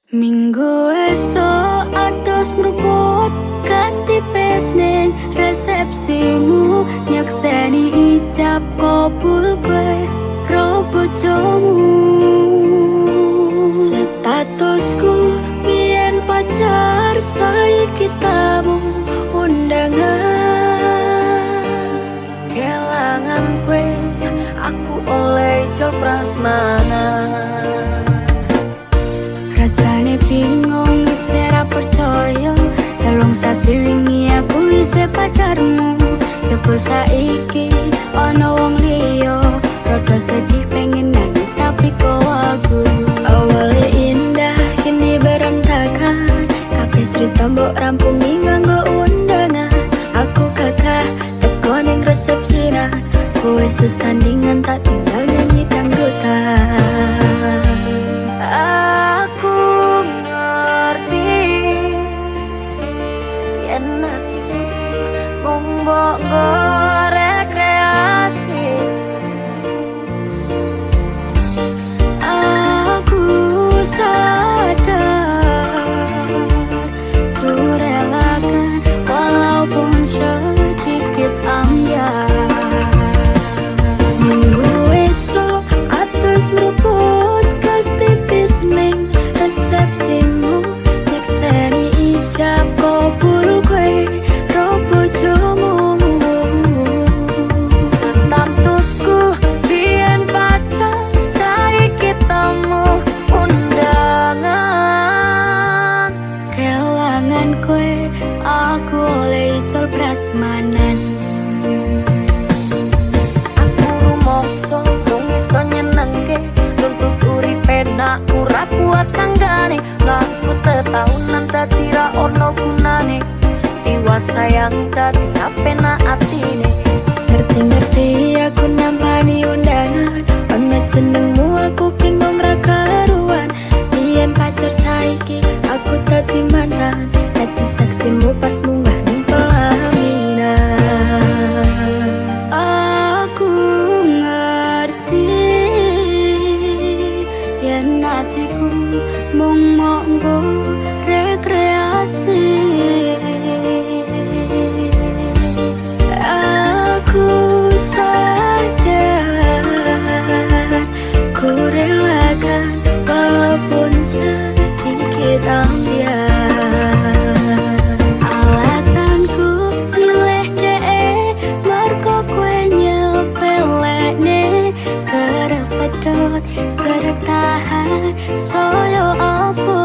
Minggu esok atus mruput kas tipis ning resepsimu, nyakseni ijab kabul kowe ro bojomu. Statusku biyen pacar, saiki tamu undangan. Kelangan kowe aku oleh jol prasmanan. Rasane bingung isera percaya, telung sasi wingi aku isih pacarmu. Jebul saiki ana wong liya, rada sedih pengen nangis tapi kok aku. Awalnya indah kini berantakan, kabeh cerita mbok rampungi nganggo undangan. Aku kakak teko ning resepsinan, kowe sesandingan tak tinggal nyanyi dangdutan. Aku ngerti yen atiku mung mbok rekreasi. Aku sadar ku relakan walaupun sedikit ambiar. Minggu esok atus meruput kas tipis ning resepsimu, nyakseni ijab kabul kowe ro bojomu. Statusku biyen pacar, saiki tamu undangan. Kelangan kowe aku oleh ijol prasmanan. Mokso dong iso nyenengke, nuntut uripe nak ora kuat sanggane. Laku tetahunan dadi ra ono gunane, tiwas sayang dadi apenak atine. Ngerti-ngerti aku nampani undangan, ana jenengmu aku bingung ra karuan. Biyen pacar saiki aku dadi mantan, dadi saksimu pas munggah ning pelaminan. Aku ngerti yen atiku mung nggo rekreasi. Aku sadar ku relakan walaupun sedikit ambiar. Alasanku milih dhek mergo kowe nyepelekne, kerep pedhot bertahan soyo apa.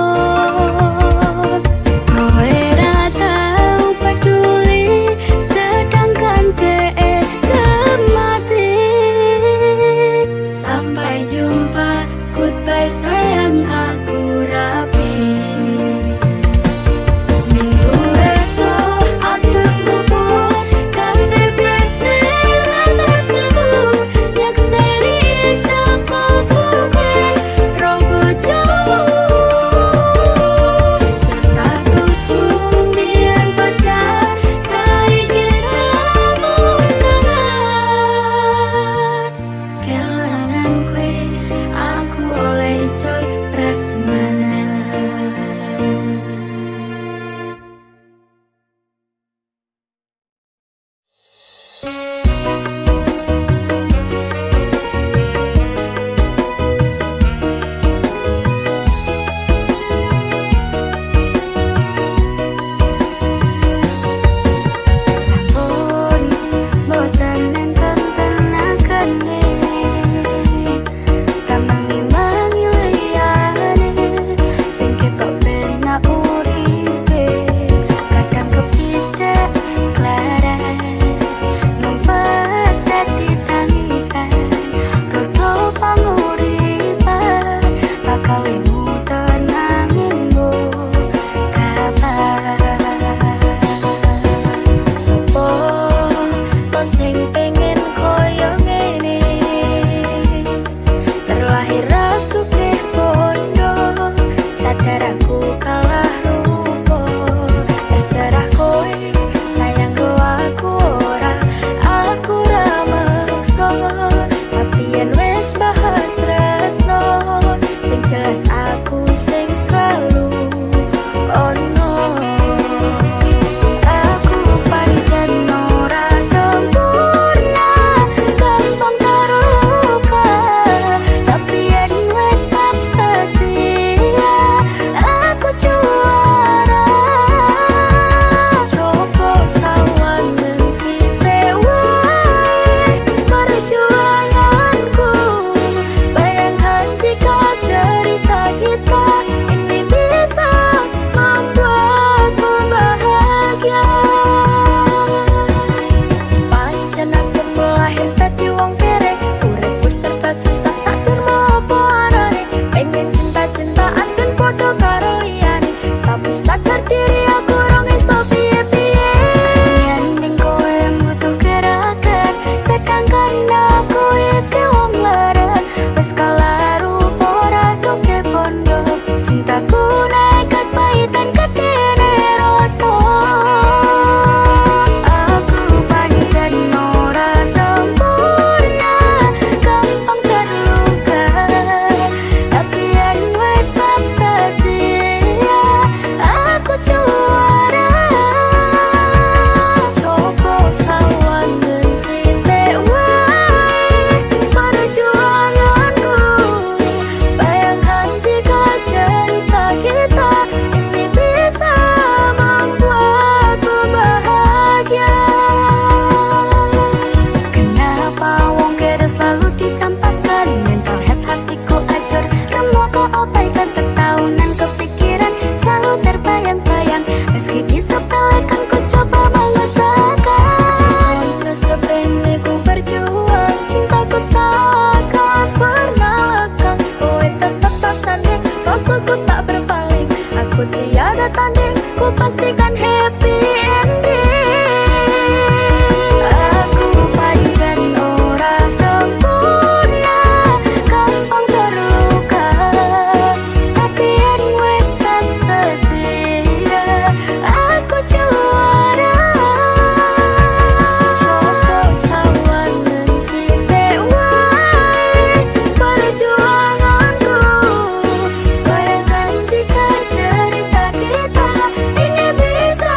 Ku tiada tanding, ku pastikan happy ending. Aku pancen ora sempurna, gampang terluka, tapi yen wis bab setia, aku juara. Coba sawangan sithik wae perjuanganku. Bayangkan jika cerita kita ini bisa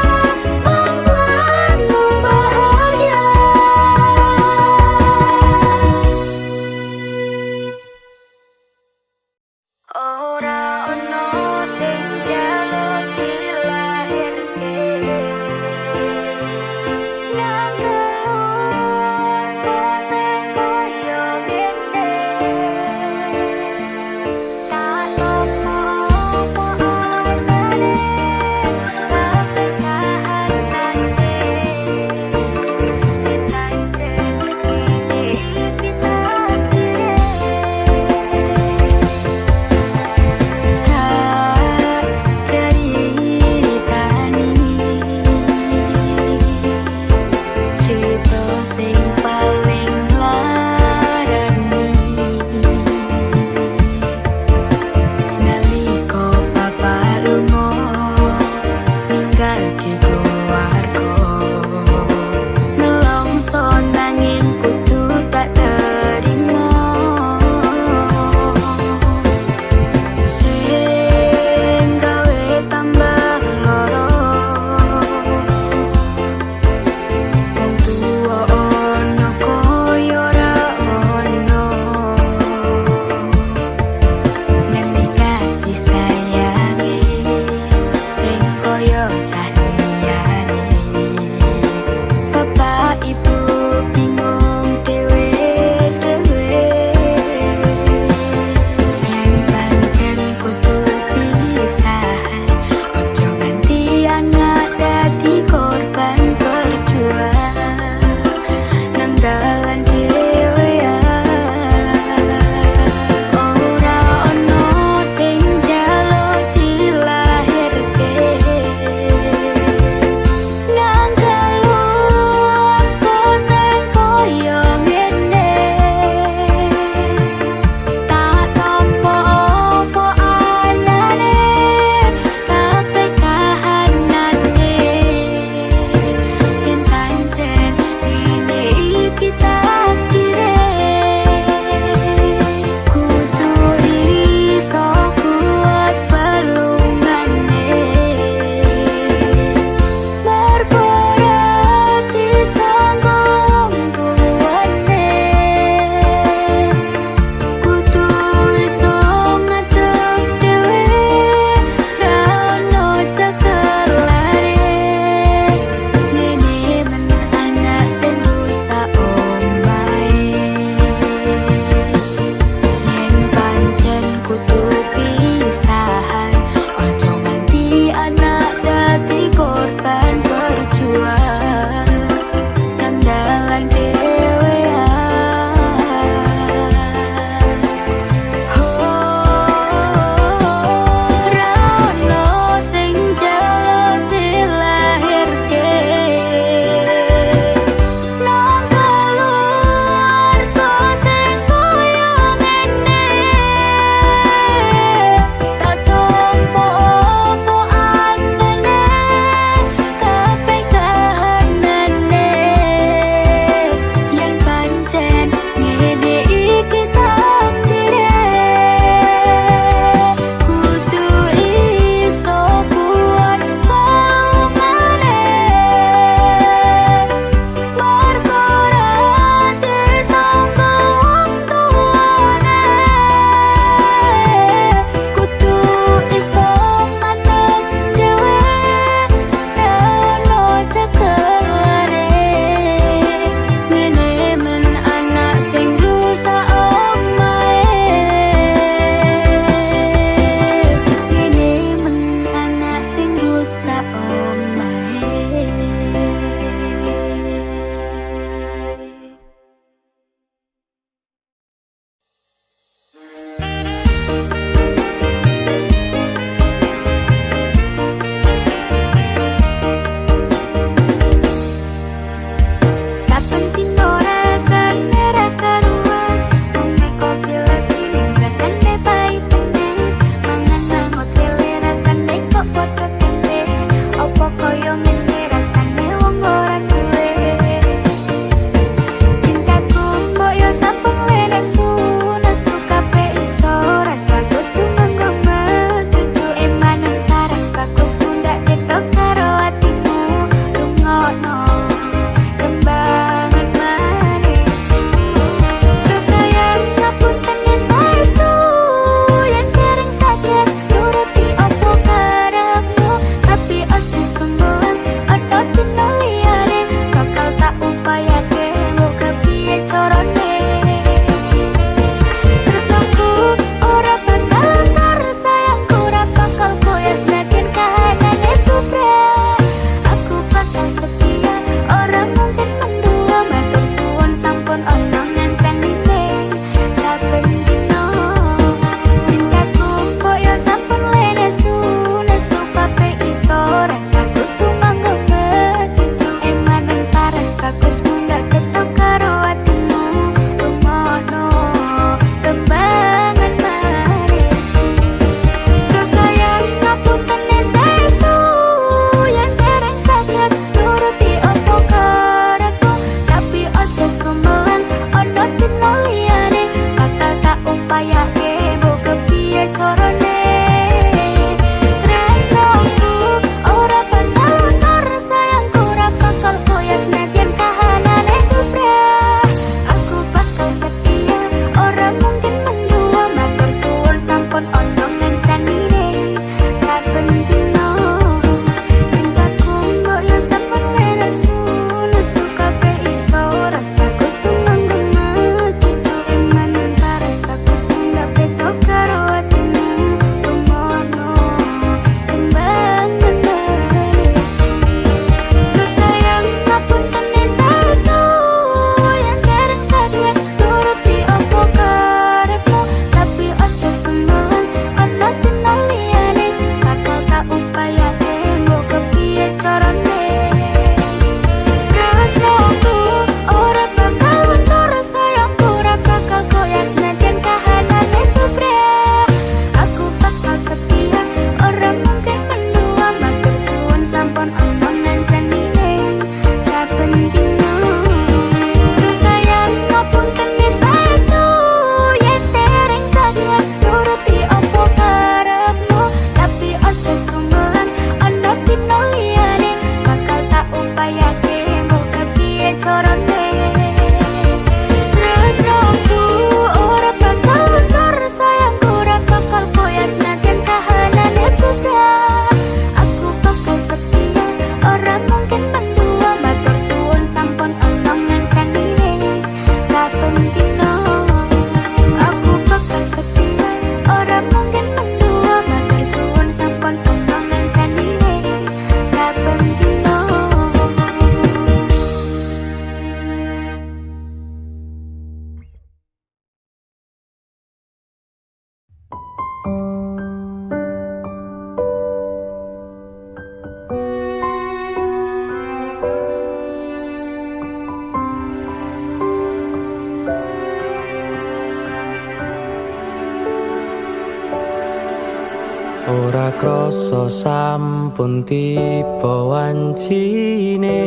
rasa sampun tiba wancine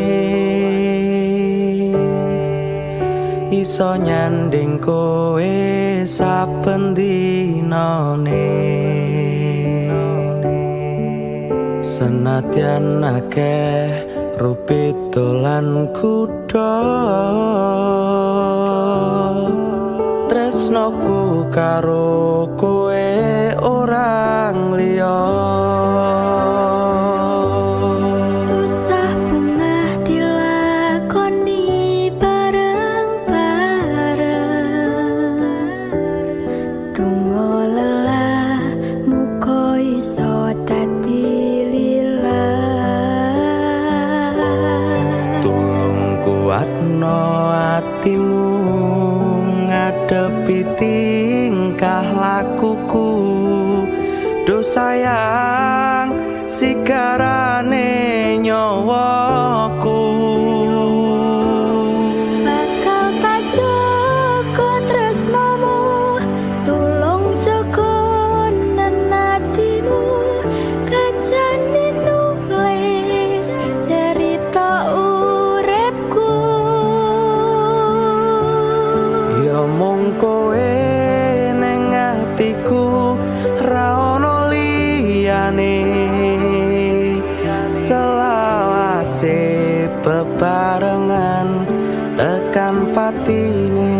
iso nyanding kowe saben dinane senadyan akeh rupito lan kuda tresnoku karo kowe orang liya susah bungah dilakoni bareng-bareng tunggu lelah muka iso dadi lillah tulung kuatno atimu ngadepi tingkah lakuku do sayang sigarane nyawaku bakal tak jaga tresnamu tulung jaga nenatimu kancane nulis cerita uripku ya mung kowe ning atiku ra ono liyane selawase bebarengan tekan patine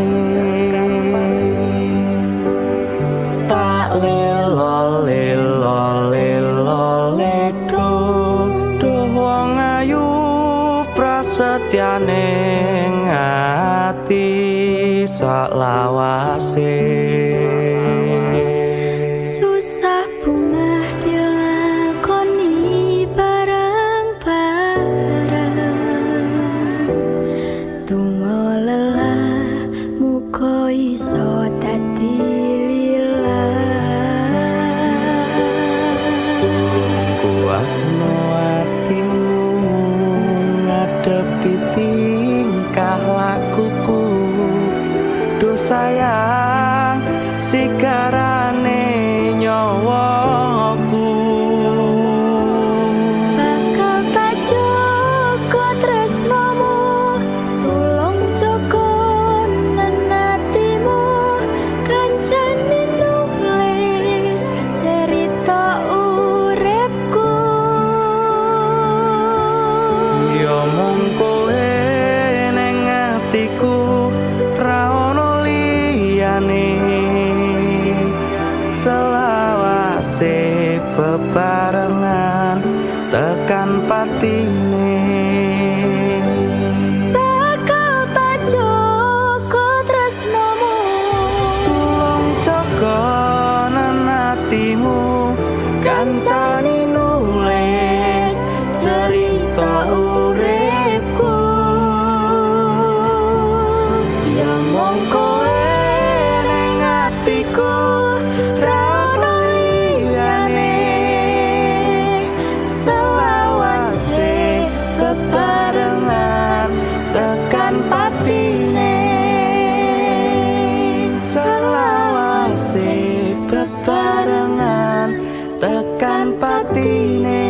tak lelo lelo lelo ledo duh wong ayu prasetyane ngati sak lawase susah bungah dilakoni bareng-bareng tunggu lelah muka iso dadi lillah kuatno atimu ngadepi tingkah lakuku do sayang sigarane nyawaku bakal tak jaga tresnamu tulung jaga nenatimu kancane nulis cerita uripku ya mung kowe ning atiku ra ono liyane selawase bebarengan tekan patine bakal tak jaga tresnamu tulung jaga nenatimu kancane nulis cerita uripku ya mung kowe ning atiku ra ono liyane selawase bebarengan tekan patine selawase bebarengan tekan patine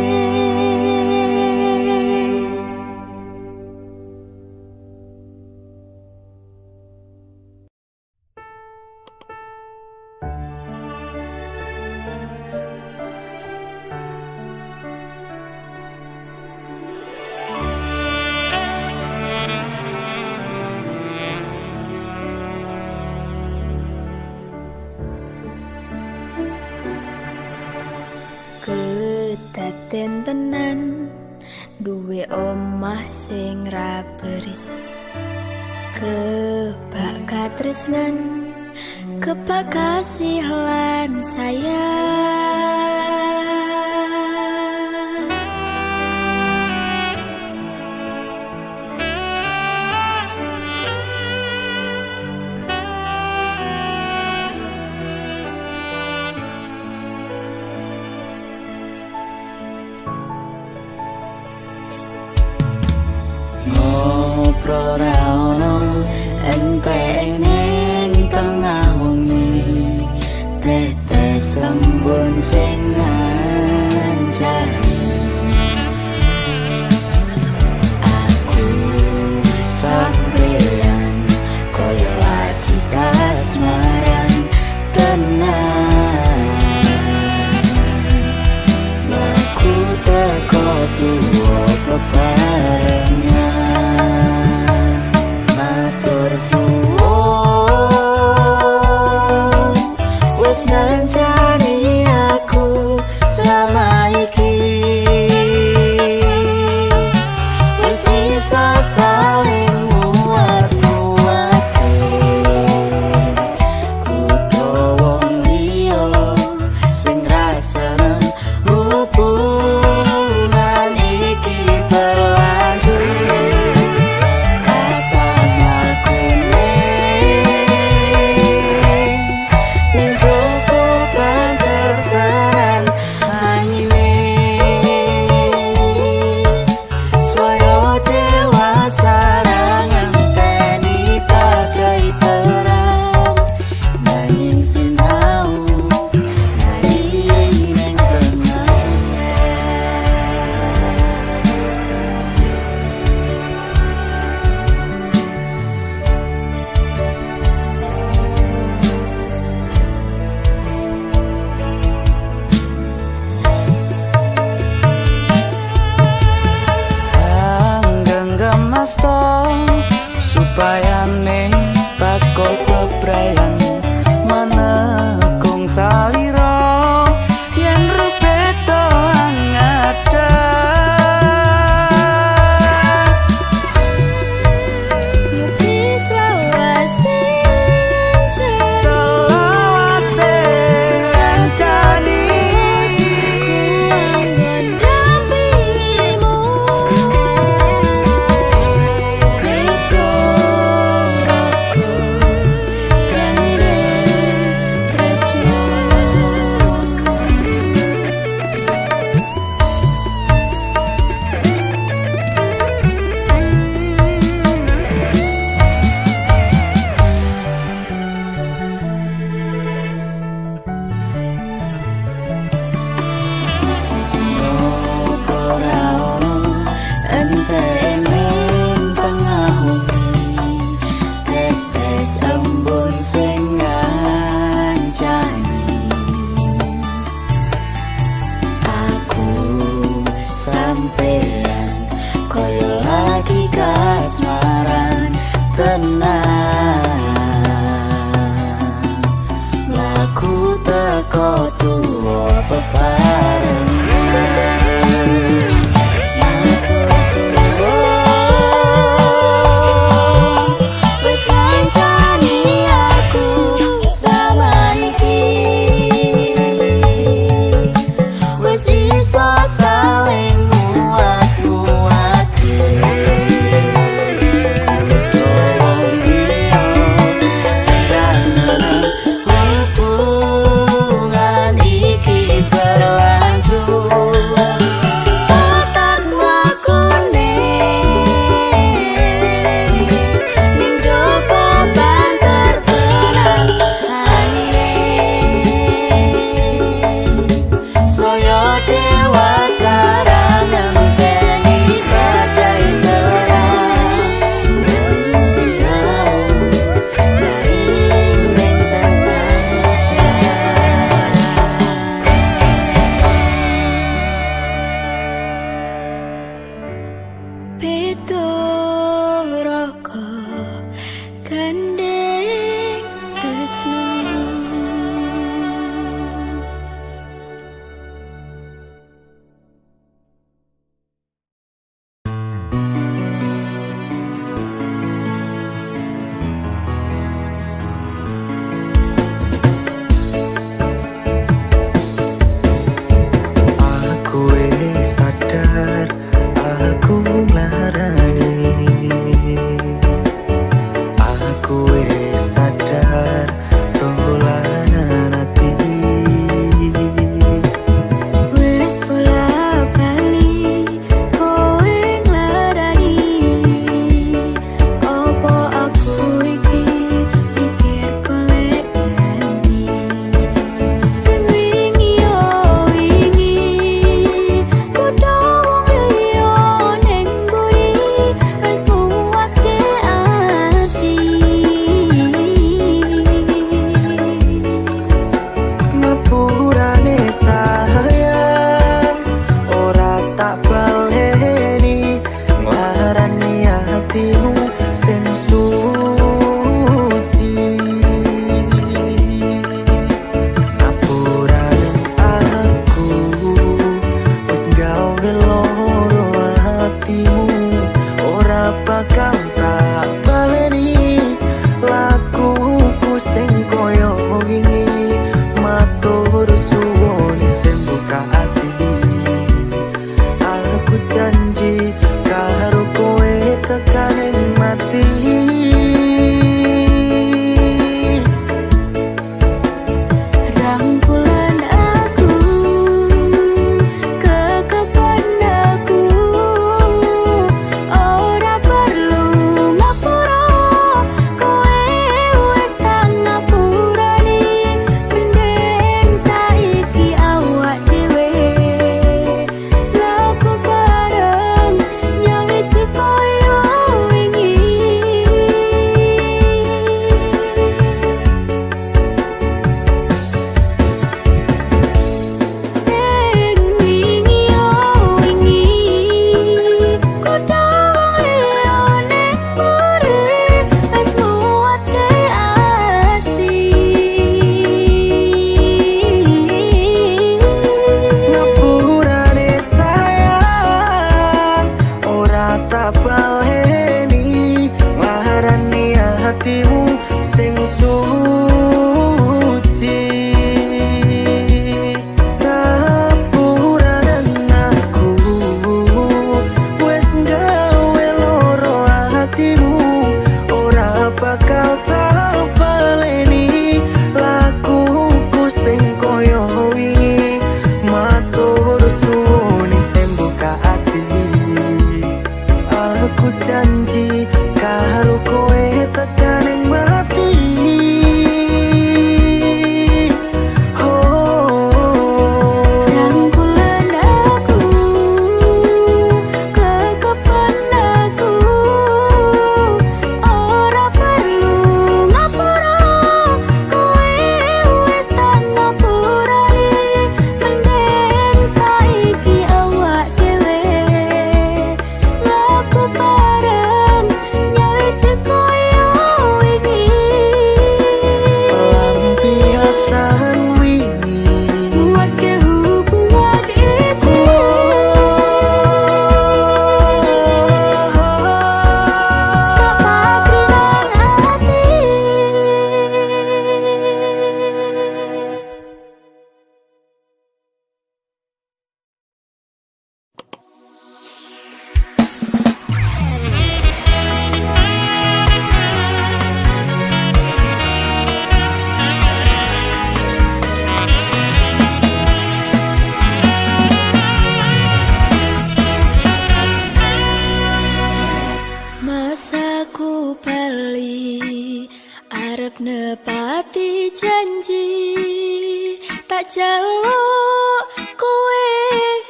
kedaden tenan duwe omah sing ra berisi kebak katresnan kebak kasih lan sayang ngobrol ra ono entek ning tengah wengi tetes embun sing payane takok bebrayan manekung salira yen rupe toang ada laku teko tuwa pepareng matur suwun wis ngancani aku sama iki wis iso saling muat-muati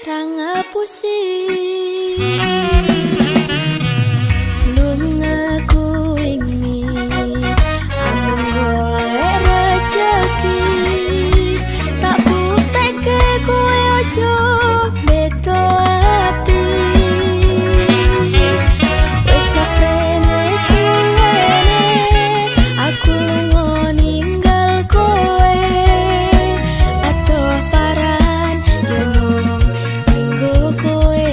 ngapusi lunga ku wingi amung golek rejeki tak bukteke kowe ojo beda ati wis aprene suwene aku lunga ninggal kowe atuh paran yen mung dinggo kowe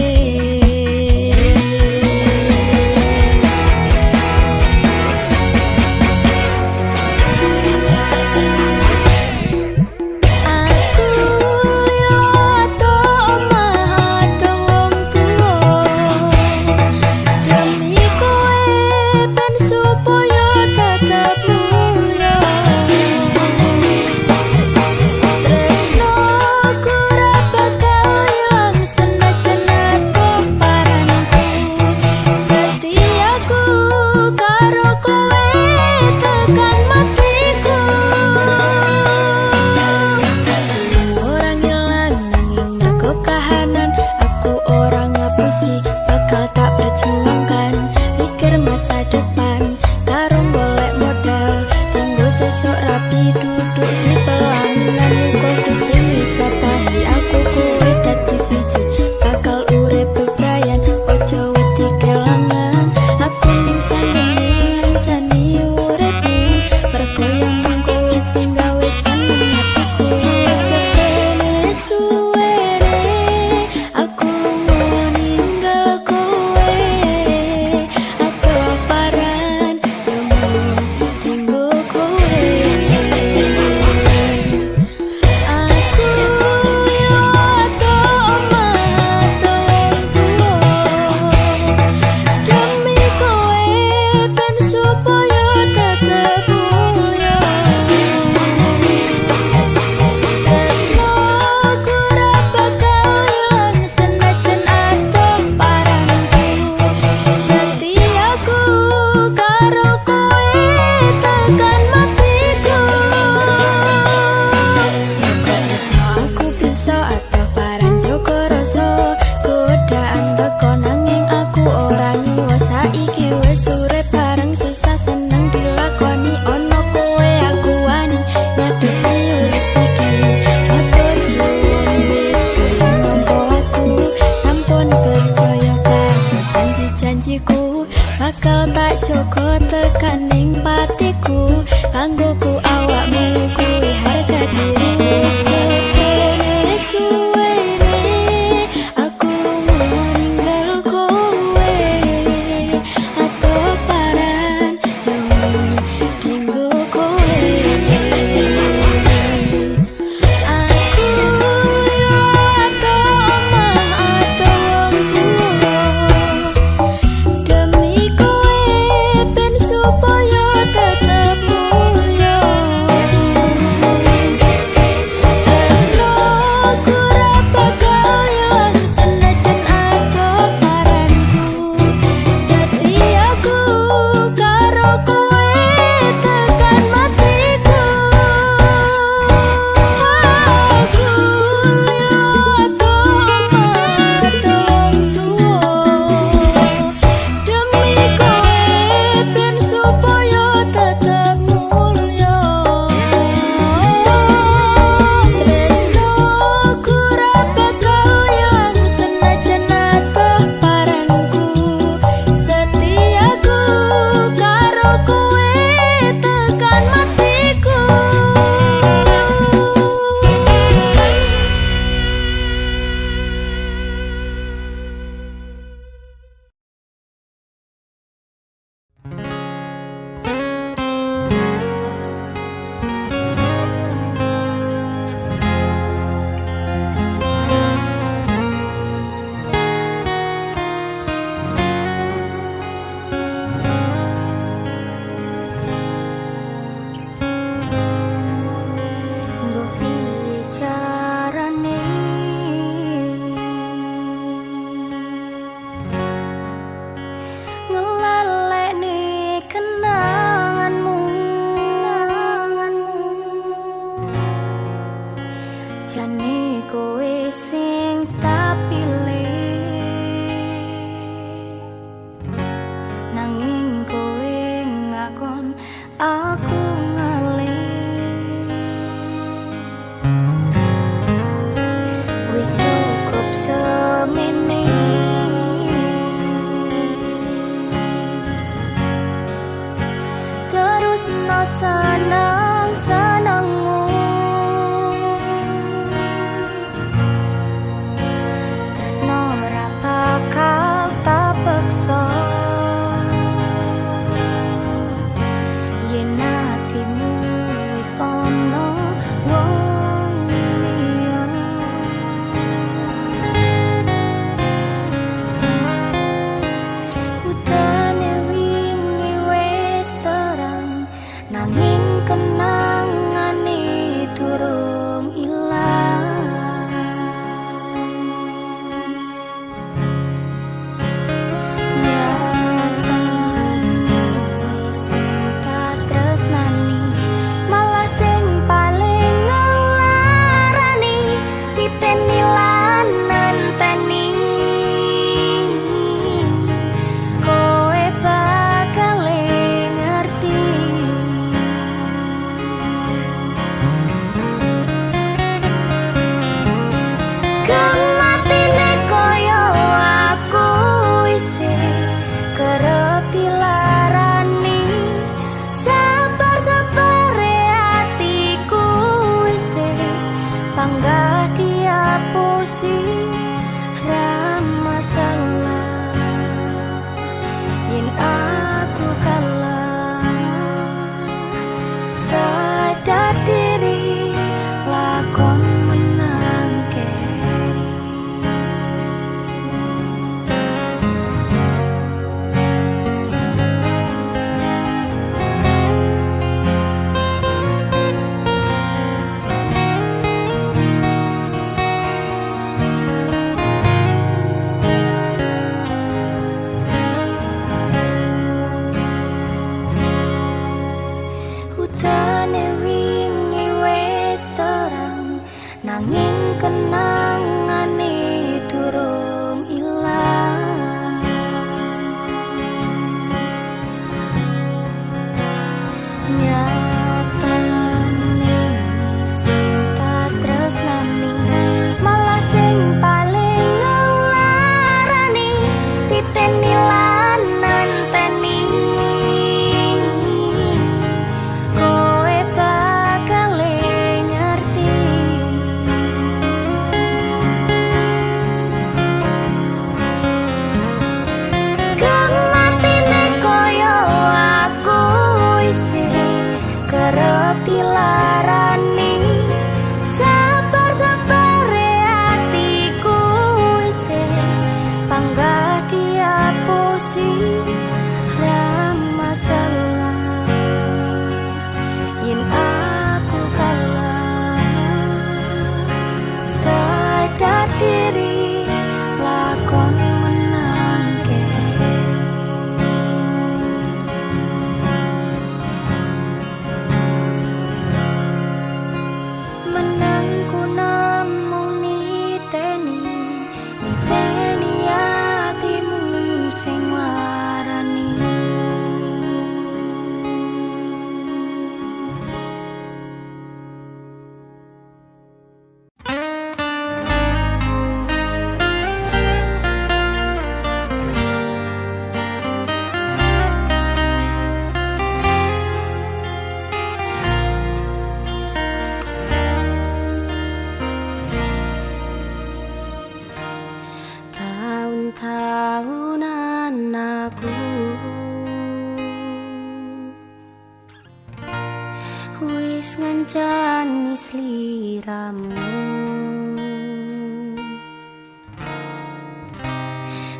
ngancani sliramu.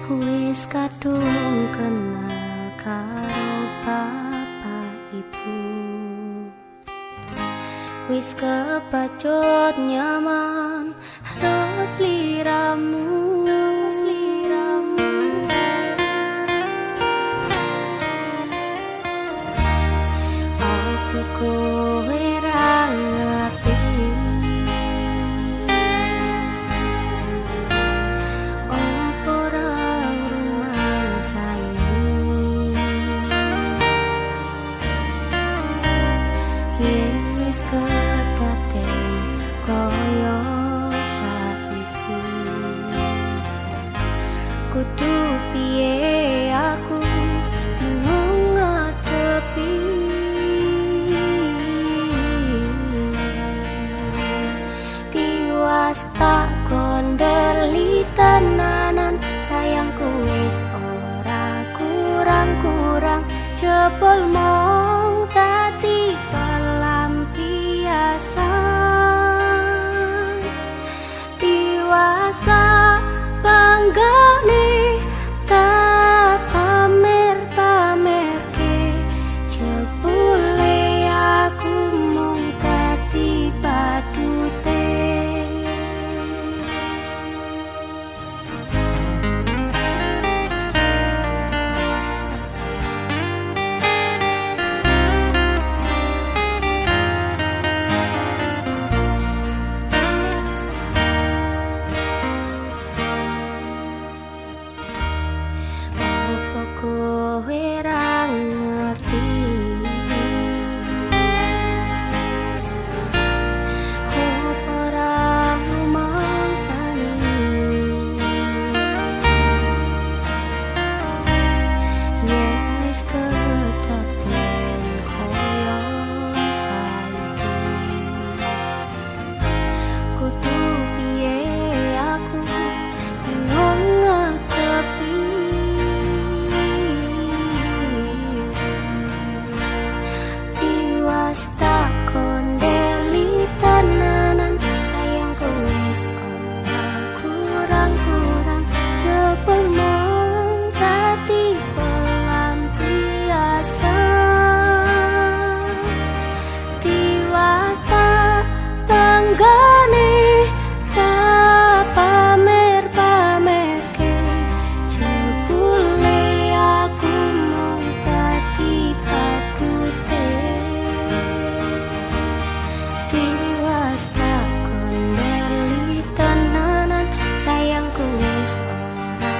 Wis kadung kenal karo bapak ibu, wis kepacut nyaman karo sliramu. Apa kowe ra ngerti? Apa ra rumangsani? Yen wis kedaten koyo saiki, kudu piye aku bingung ngadepi. Tiwas tak kondeli tenanan, sayangku wis ora kurang-kurang, jebol mong dadi pelampiasan. Tiwas tak banggane, tak pamer-pamerke, jebule aku mung dadi badute. Apa kowe ra ngerti? Apa ra rumangsani? Yen wis kedaten koyo saiki, kudu piye aku bingung ngadepi. Tiwas tak kondeli tenanan, sayangku wis ora kurang-kurang, jebol mong dadi pelampiasan. Tiwas tak banggane, tak pamer-pamerke, jebule aku mung dadi badute. Tiwas tak kondeli tenanan, sayangku wis ora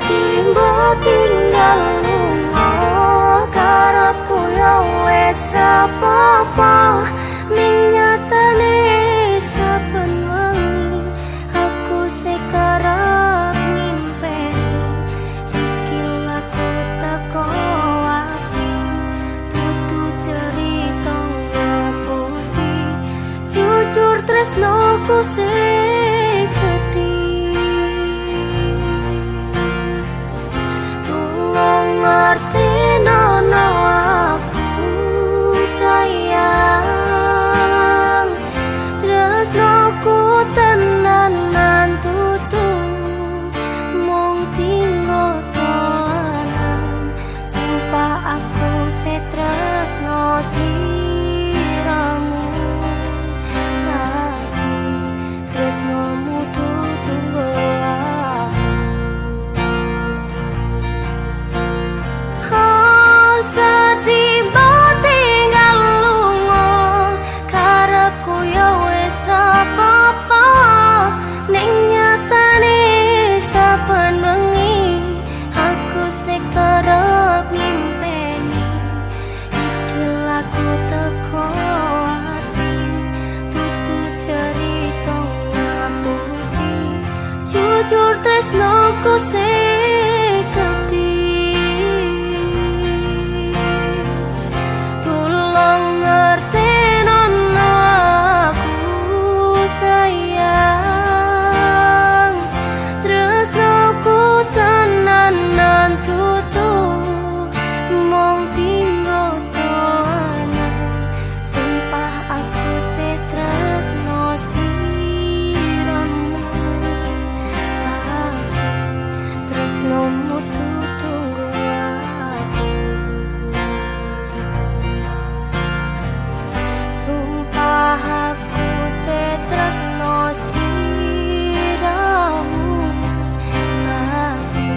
Timbo tinggal lunga karepku ya wis ra apa-apa ning nyatane saben wengi aku sing kerep ngimpeni iki laku teko ati tutu cerita ngapusi jujur tresnoku sing ngerti nono aku sayang tresnoku tenanan tutu mung tinggo tolanan sumpah aku setresno sliramu tapi tresnomu tutu jujur tresnoku seketi tulung ngertenono aku sayang tresnoku tenanan tutu mung tinggo tolanan sumpah aku setresno sliramu tresnomu tutu aku sumpah aku setresno sliramu tapi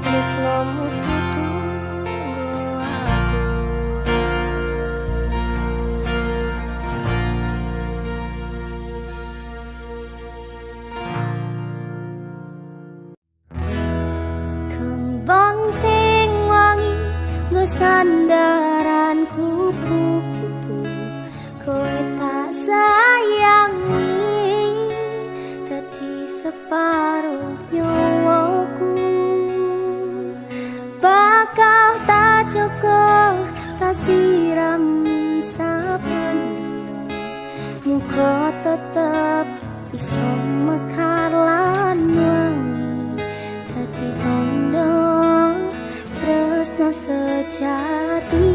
tresnomu tutu aku kembang sing wangi nggo sandaran kupu-kupu kowe tak sayangi dadi separuh nyawaku bakal tak cukup tak sirami saben dino muga tetep iso mekar lan wangi dadi tondo tresno sejati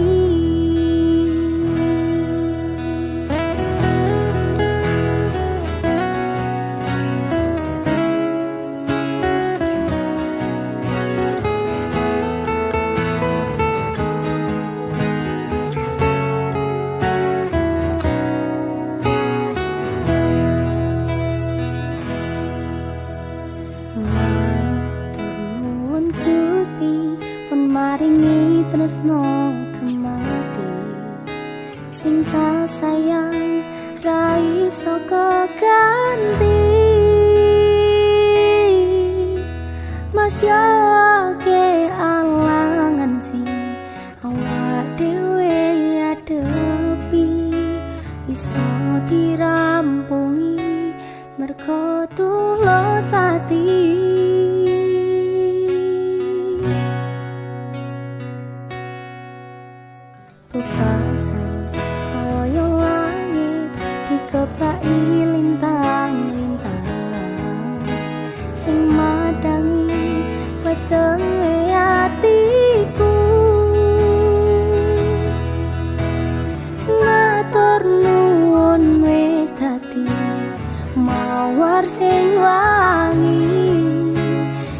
Matur Gusti pun maringi tresno kemati sing tak sayang ra iso keganti masya ke alangan sing awak dhewe adepi iso dirampungi mergo tulus ati pupasan koyo langit dikepai lintang-lintang sing madangi petenge atiku matur nuwun wis dadi mawar sing wangi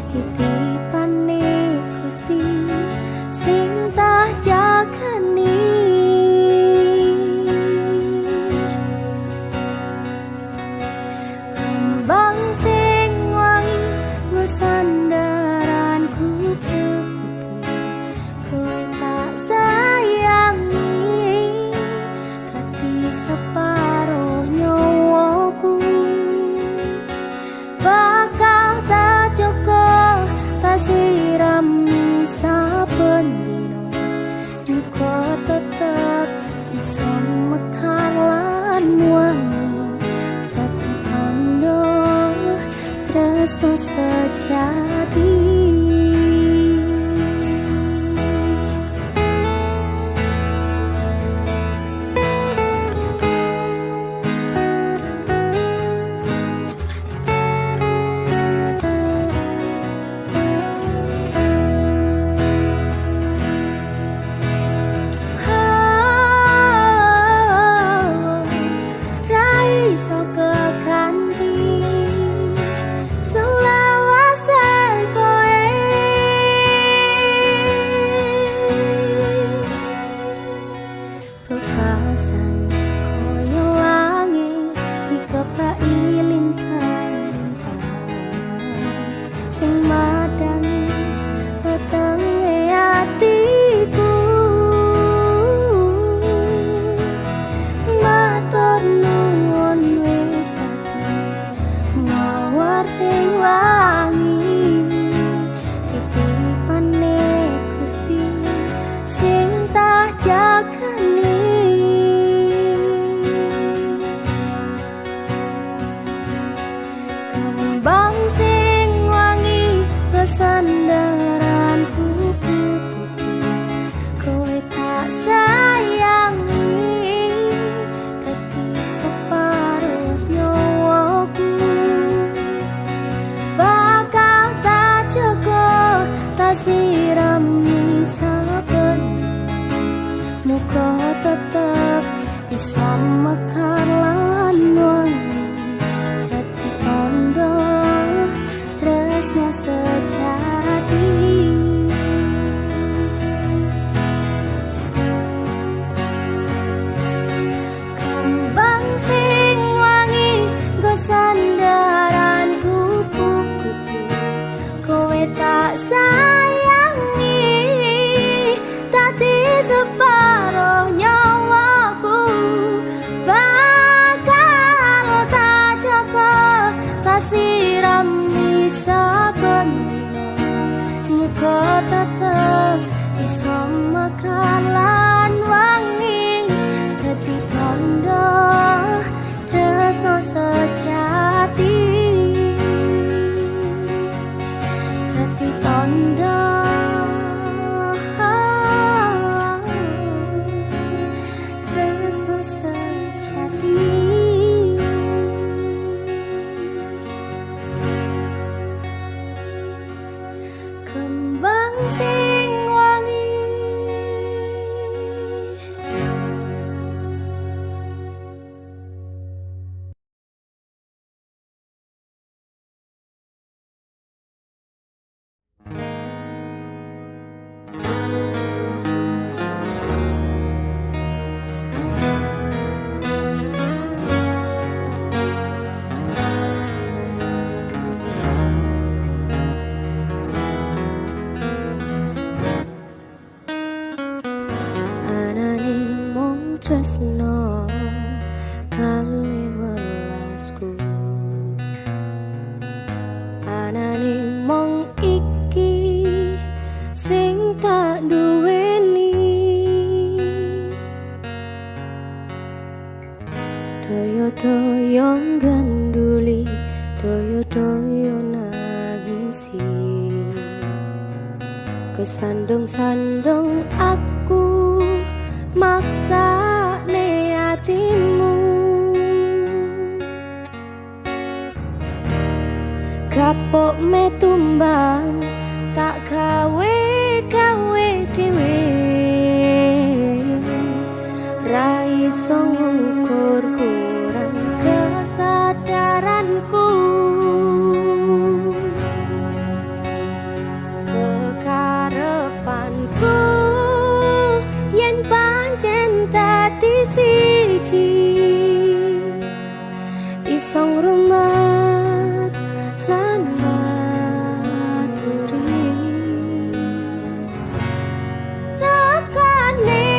titipane Gusti sing tak jagani sejati. Tresno kali welasku anane mong iki sing tak duweni doyo-doyo ganduli doyo-doyo nangisi kesandung-sandung aku maksa hatimu kapok metumbang tak gawe dhewe ra iso ngukur kurang kesadaranku kekarepanku yen pancen dadi siji isong rumat lan maturi tekane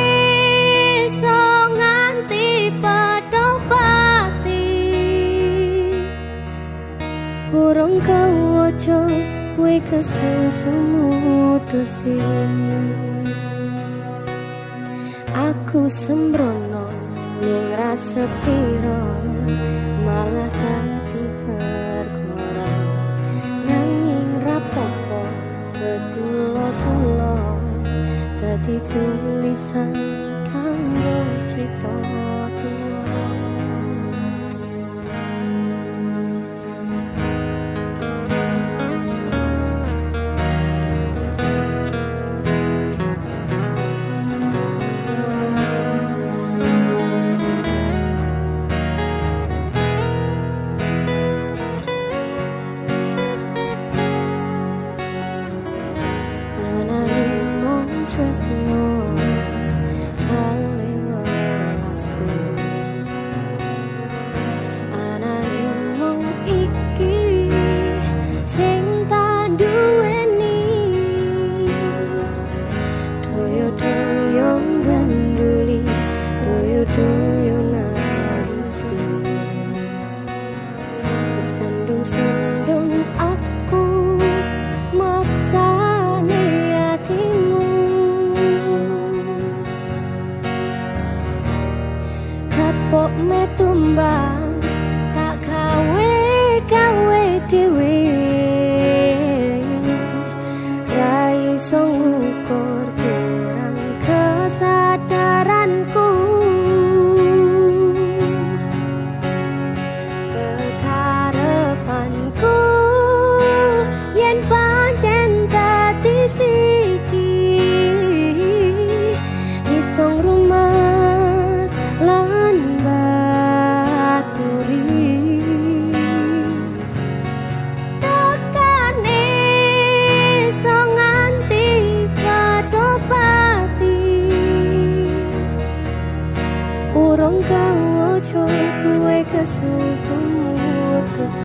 so nganti padha pati urung kawoco kowe kesusu mutusi aku sembrono ning rasa piro malah dadi perkara nanging urung kawoco, kue kesusu mutus.